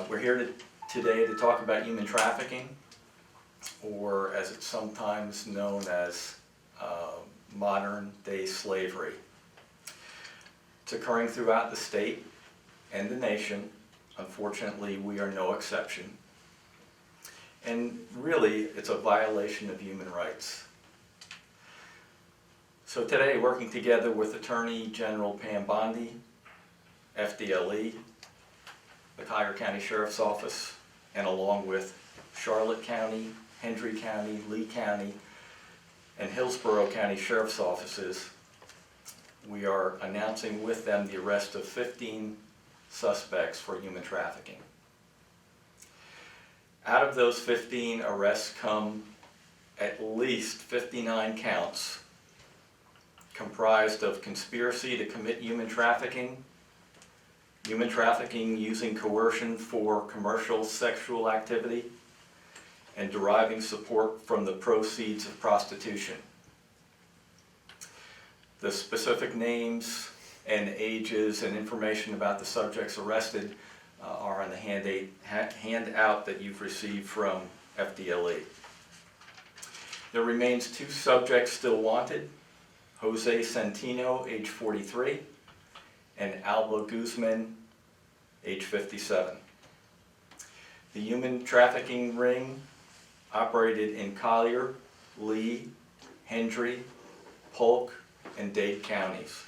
We're here today to talk about human trafficking, or as it's sometimes known as modern day slavery. It's occurring throughout the state and the nation. Unfortunately, we are no exception. And really, it's a violation of human rights. So today, working together with Attorney General Pam Bondi, FDLE, the Collier County Sheriff's Office, and along with Charlotte County, Hendry County, Lee County, and Hillsborough County Sheriff's Offices, we are announcing with them the arrest of 15 suspects for human trafficking. Out of those 15 arrests come at least 59 counts comprised of conspiracy to commit human trafficking using coercion for commercial sexual activity, and deriving support from the proceeds of prostitution. The specific names and ages and information about the subjects arrested are on the handout that you've received from FDLE. There remains 2 subjects still wanted: Jose Centino, age 43, and Alba Guzman, age 57. The human trafficking ring operated in Collier, Lee, Hendry, Polk, and Dade counties.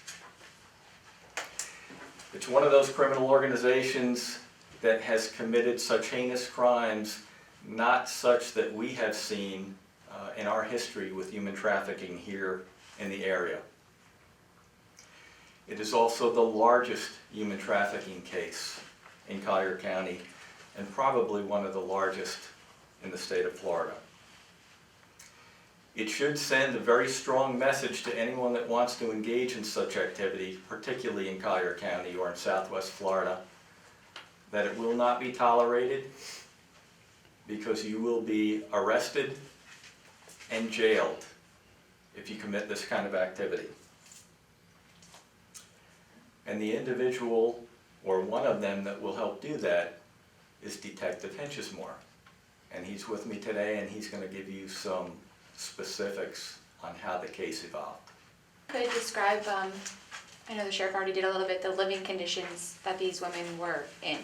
It's one of those criminal organizations that has committed such heinous crimes, not such that we have seen in our history with human trafficking here in the area. It is also the largest human trafficking case in Collier County, and probably one of the largest in the state of Florida. It should send a very strong message to anyone that wants to engage in such activity, particularly in Collier County or in Southwest Florida, that it will not be tolerated, because you will be arrested and jailed if you commit this kind of activity. And the individual, or one of them, that will help do that is Detective Hinchismore. And he's with me today, and he's going to give you some specifics on how the case evolved. Could you describe, I know the sheriff already did a little bit, the living conditions that these women were in?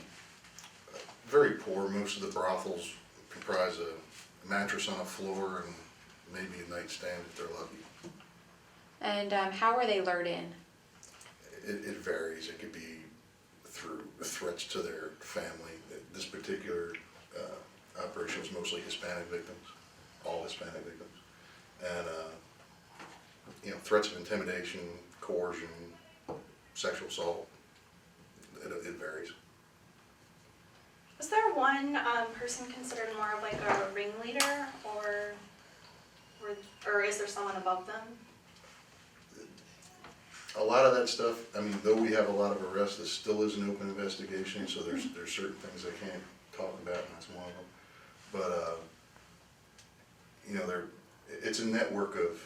Very poor. Most of the brothels comprise a mattress on a floor and maybe a nightstand if they're lucky. And how were they lured in? It varies. It could be through threats to their family. This particular operation was mostly Hispanic victims, all Hispanic victims. And threats of intimidation, coercion, sexual assault, it varies. Was there one person considered more of like a ringleader, or is there someone above them? A lot of that stuff, I mean, though we have a lot of arrests, this still is an open investigation, so there's certain things I can't talk about, and that's one of them. But, it's a network of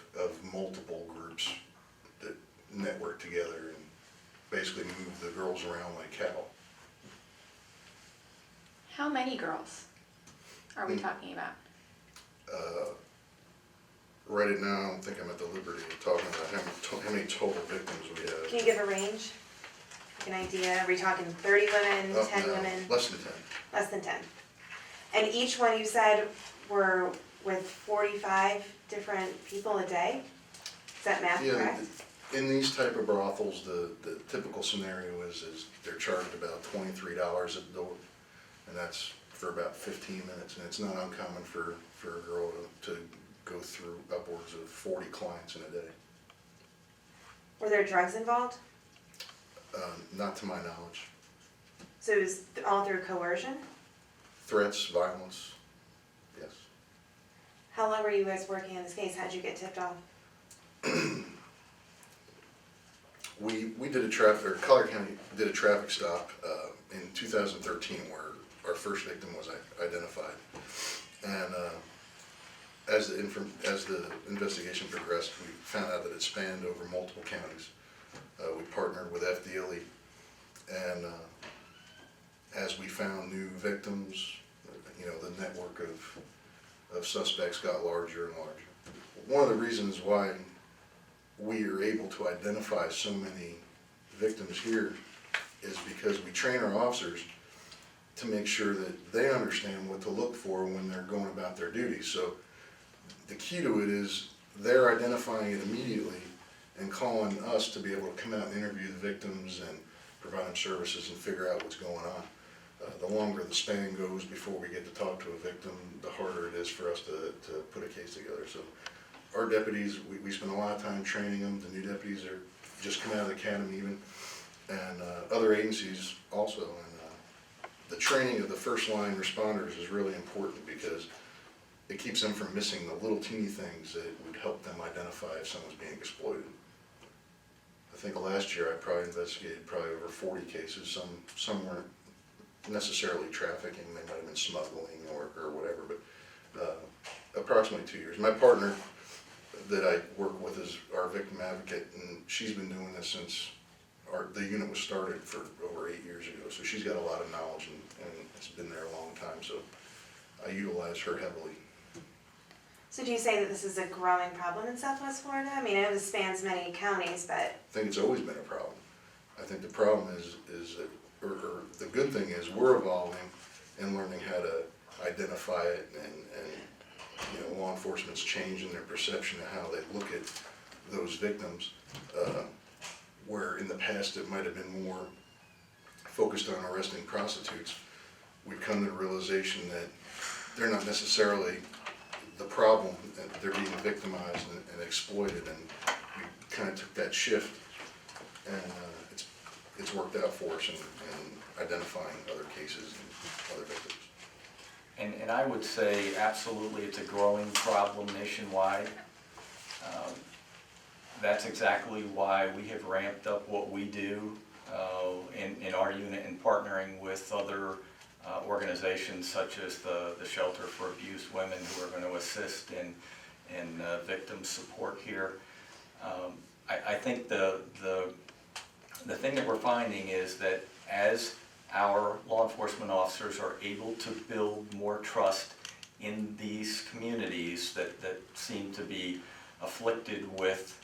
multiple groups that network together and basically move the girls around like cattle. How many girls are we talking about? Right now, I don't think I'm at the liberty of talking about how many total victims we have. Can you give a range? Like an idea? Are we talking 30 women, 10 No, women? less than 10. Less than 10. And each one you said were with 45 different people a day? Is that math correct? In these type of brothels, the typical scenario is they're charged about $23 at the door, and that's for about 15 minutes, and it's not uncommon for a girl to go through upwards of 40 clients in a day. Were there drugs involved? Not to my knowledge. So it was all through coercion? Threats, violence, yes. How long were you guys working on this case? How'd you get tipped off? We did Collier County did a traffic stop in 2013 where our first victim was identified. And as the investigation progressed, we found out that it spanned over multiple counties. We partnered with FDLE, and as we found new victims, you know, the network of suspects got larger and larger. One of the reasons why we are able to identify so many victims here is because we train our officers to make sure that they understand what to look for when they're going about their duties. So the key to it is they're identifying it immediately and calling us to be able to come out and interview the victims and provide them services and figure out what's going on. The longer the span goes before we get to talk to a victim, the harder it is for us to put a case together. So our deputies, we spend a lot of time training them. The new deputies are just come out of the academy even, and other agencies also. And the training of the first line responders is really important because it keeps them from missing the little teeny things that would help them identify if someone's being exploited. I think last year I probably investigated over 40 cases. Some weren't necessarily trafficking, they might have been smuggling or whatever, but approximately 2 years. My partner that I work with is our victim advocate, and she's been doing this since the unit was started for over 8 years ago, so she's got a lot of knowledge and it's been there a long time, so I utilize her heavily. So do you say that this is a growing problem in Southwest Florida? I mean, I know this spans many counties, but... I think it's always been a problem. I think the problem is that, or the good thing is we're evolving and learning how to identify it, and you know, law enforcement's changing their perception of how they look at those victims, where in the past it might have been more focused on arresting prostitutes. We've come to the realization that they're not necessarily the problem, that they're being victimized and exploited, and we kind of took that shift, and it's worked out for us in identifying other cases and other victims. And I would say absolutely it's a growing problem nationwide. That's exactly why we have ramped up what we do in our unit and partnering with other organizations such as the Shelter for Abused Women, who are going to assist in victim support here. I think the thing that we're finding is that as our law enforcement officers are able to build more trust in these communities that seem to be afflicted with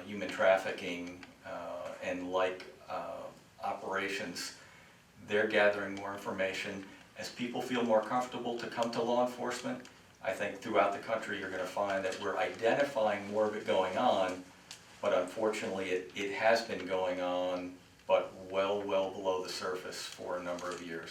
human trafficking and like operations, they're gathering more information. As people feel more comfortable to come to law enforcement, I think throughout the country you're going to find that we're identifying more of it going on, but unfortunately it has been going on, but well below the surface for a number of years.